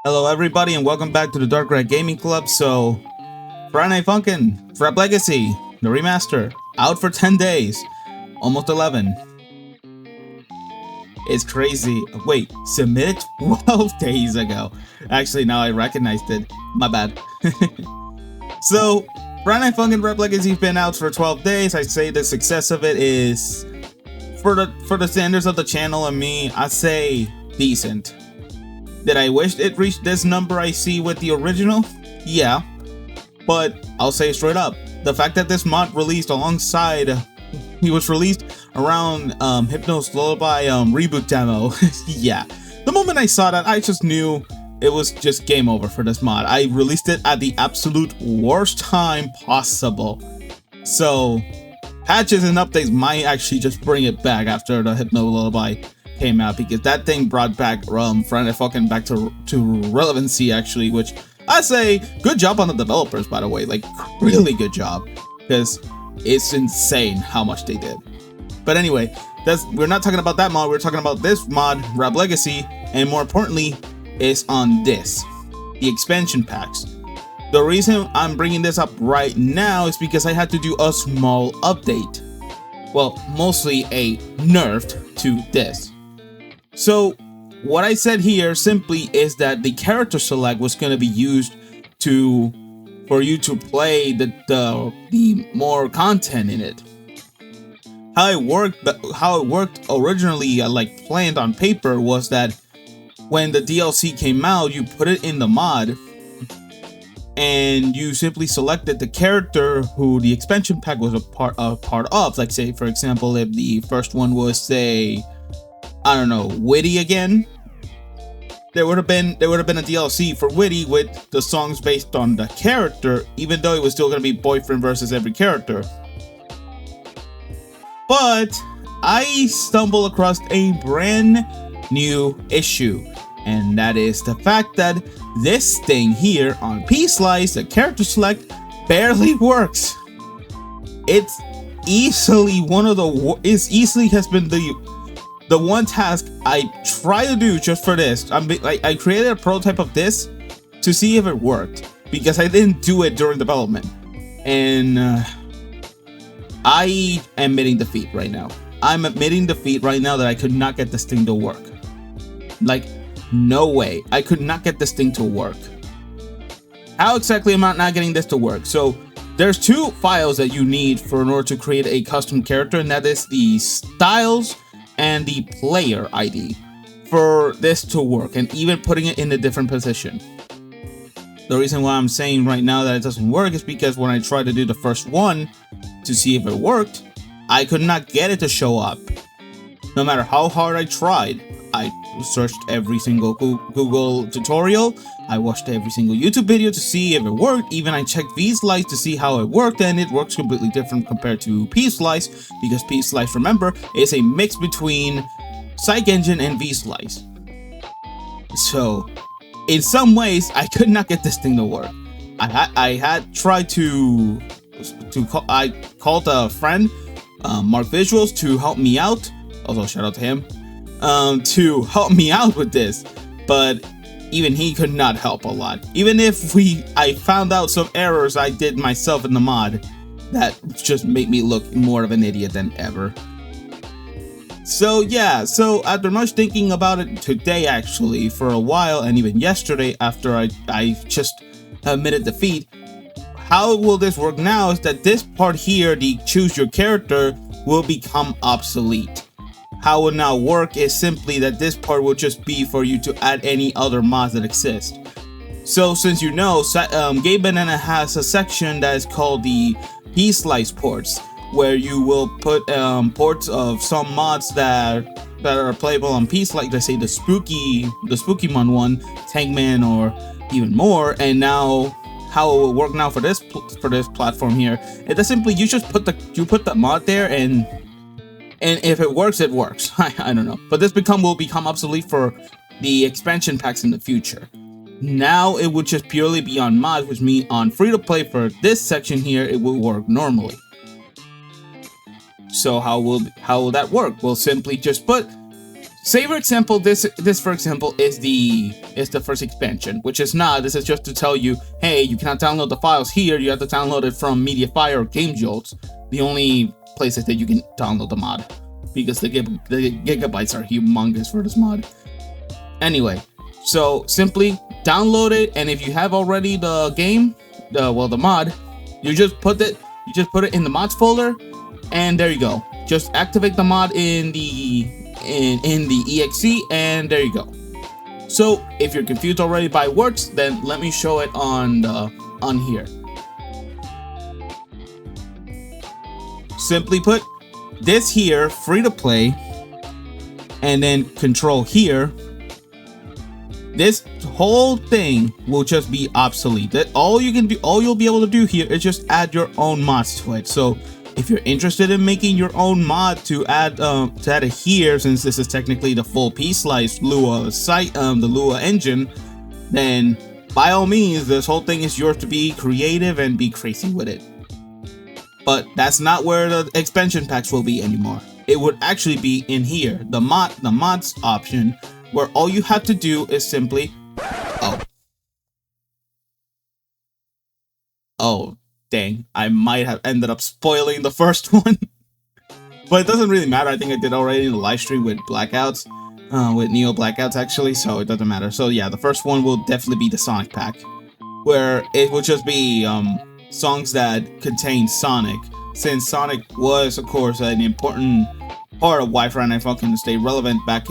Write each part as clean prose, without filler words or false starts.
Hello everybody and welcome back to the Dark Red Gaming Club. So, Friday Night Funkin, Rap Legacy, the remaster, out for 10 days, almost 11. It's crazy. Wait, submitted 12 days ago. Actually, now I recognized it. My bad. So, Friday Night Funkin' Rap Legacy's been out for 12 days. I'd say the success of it is, for the standards of the channel and me, I'd say decent. Did I wish it reached this number I see with the original? Yeah. But I'll say straight up, the fact that this mod released alongside, he was released around Hypno's Lullaby reboot demo. Yeah. The moment I saw that, I just knew it was just game over for this mod. I released it at the absolute worst time possible. So, patches and updates might actually just bring it back after the Hypno Lullaby came out, because that thing brought back Friday Night Funkin' back to relevancy, actually, which I say good job on the developers, by the way, like really good job, because it's insane how much they did. But anyway, we're not talking about that mod. We're talking about this mod, Rap Legacy, and more importantly, is on this, the expansion packs. The reason I'm bringing this up right now is because I had to do a small update. Well, mostly a nerfed to this. So, what I said here simply is that the character select was going to be used for you to play the more content in it. How it worked originally, like planned on paper, was that when the DLC came out, you put it in the mod, and you simply selected the character who the expansion pack was a part of. Like, say for example, if the first one was, say, I don't know, Whitty again, there would have been a DLC for Whitty with the songs based on the character, even though it was still going to be Boyfriend versus every character. But I stumbled across a brand new issue, and that is the fact that this thing here on P-Slice, the character select, barely works. It's easily has been the one task I try to do just for this. I created a prototype of this to see if it worked, because I didn't do it during development, and I am admitting defeat right now. I'm admitting defeat right now that I could not get this thing to work. Like, no way. I could not get this thing to work. How exactly am I not getting this to work? So, there's two files that you need in order to create a custom character, and that is the styles and the player ID for this to work, and even putting it in a different position. The reason why I'm saying right now that it doesn't work is because when I tried to do the first one to see if it worked, I could not get it to show up. No matter how hard I tried. I searched every single Google tutorial, I watched every single YouTube video to see if it worked, even I checked V-Slice to see how it worked, and it works completely different compared to P-Slice, because P-Slice, remember, is a mix between Psych Engine and V-Slice. So, in some ways, I could not get this thing to work. I had tried I called a friend, Mark Visuals, to help me out. Also, shout out to him. To help me out with this, but even he could not help a lot. Even if I found out some errors I did myself in the mod, that just made me look more of an idiot than ever. So yeah, so after much thinking about it today, actually, for a while, and even yesterday after I just admitted defeat, how will this work now is that this part here, the choose your character, will become obsolete. How it will now work is simply that this part will just be for you to add any other mods that exist. So since you know, gamebanana has a section that is called the P-Slice ports, where you will put ports of some mods that are playable on P-Slice, let's say the Spookymon one, Tankman, or even more. And now how it will work now for this platform here, it is simply you put the mod there, and if it works, it works. I don't know. But this will become obsolete for the expansion packs in the future. Now it would just purely be on mods, which means on free-to-play for this section here, it will work normally. So how will that work? We'll simply just put say for example, this for example is the first expansion, which is not. This is just to tell you, hey, you cannot download the files here. You have to download it from Mediafire or gamejolt, the only places that you can download the mod, because the gigabytes are humongous for this mod. Anyway, so simply download it, and if you have already the game, the mod, you just put it in the mods folder, and there you go. Just activate the mod in the exe, and there you go. So if you're confused already by works, then let me show it on here. Simply put, this here, free to play, and then control here. This whole thing will just be obsolete. That all you'll be able to do here is just add your own mods to it. So if you're interested in making your own mod to add it here, since this is technically the full piecewise Lua site, the Lua engine, then by all means, this whole thing is yours to be creative and be crazy with it. But that's not where the expansion packs will be anymore. It would actually be in here, the mods option, where all you have to do is simply, oh dang, I might have ended up spoiling the first one. But it doesn't really matter. I think I did already in the live stream with blackouts, with Neo blackouts actually, so it doesn't matter. So yeah, the first one will definitely be the Sonic pack, where it will just be songs that contain Sonic, since Sonic was, of course, an important part of why Friday Night Funkin' to stay relevant back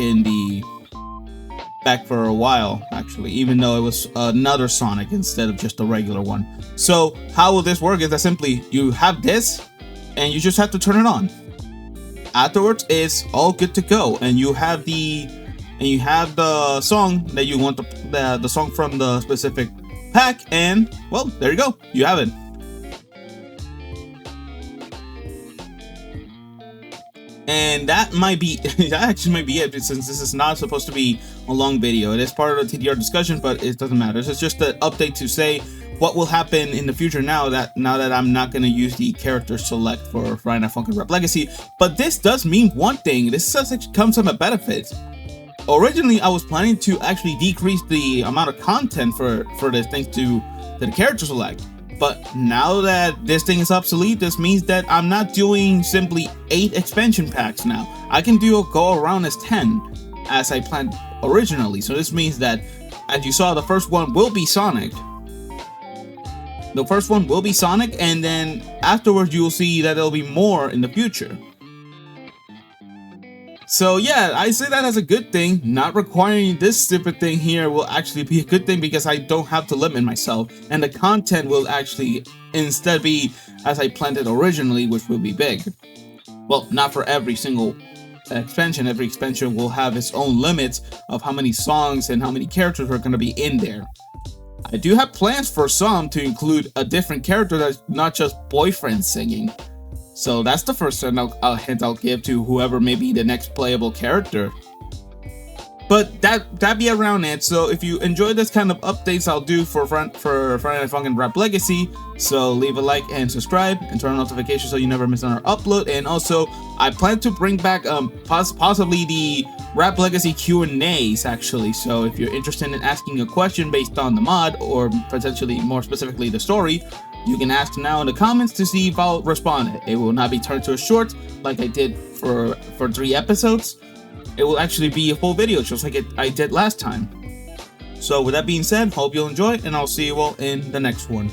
for a while, actually, even though it was another Sonic instead of just a regular one. So how will this work is that simply you have this and you just have to turn it on. Afterwards, it's all good to go, and you have the song that you want, the song from the specific pack, and well, there you go, you have it. And that actually might be it, since this is not supposed to be a long video. It is part of the TDR discussion, but it doesn't matter. This is just an update to say what will happen in the future now that I'm not going to use the character select for Friday Night Funkin' Rap Legacy. But this does mean one thing. This does come some benefits. Originally, I was planning to actually decrease the amount of content for this thanks to the character select. But now that this thing is obsolete, this means that I'm not doing simply 8 expansion packs now. I can go around as 10 as I planned originally. So this means that, as you saw, the first one will be Sonic. The first one will be Sonic, and then afterwards you will see that there'll be more in the future. So yeah, I say that as a good thing. Not requiring this stupid thing here will actually be a good thing, because I don't have to limit myself, and the content will actually instead be as I planned it originally, which will be big. Well, not for every single expansion. Every expansion will have its own limits of how many songs and how many characters are going to be in there. I do have plans for some to include a different character that's not just Boyfriend singing. So that's the first hint I'll give to whoever may be the next playable character. But that'd be around it. So if you enjoy this kind of updates I'll do for Friday Night Funkin' Rap Legacy, so leave a like and subscribe and turn on notifications so you never miss another upload. And also, I plan to bring back possibly the Rap Legacy Q&As actually. So if you're interested in asking a question based on the mod, or potentially more specifically the story, you can ask now in the comments to see if I'll respond. It will not be turned to a short like I did for 3 episodes. It will actually be a full video, just like I did last time. So with that being said, hope you'll enjoy, and I'll see you all in the next one.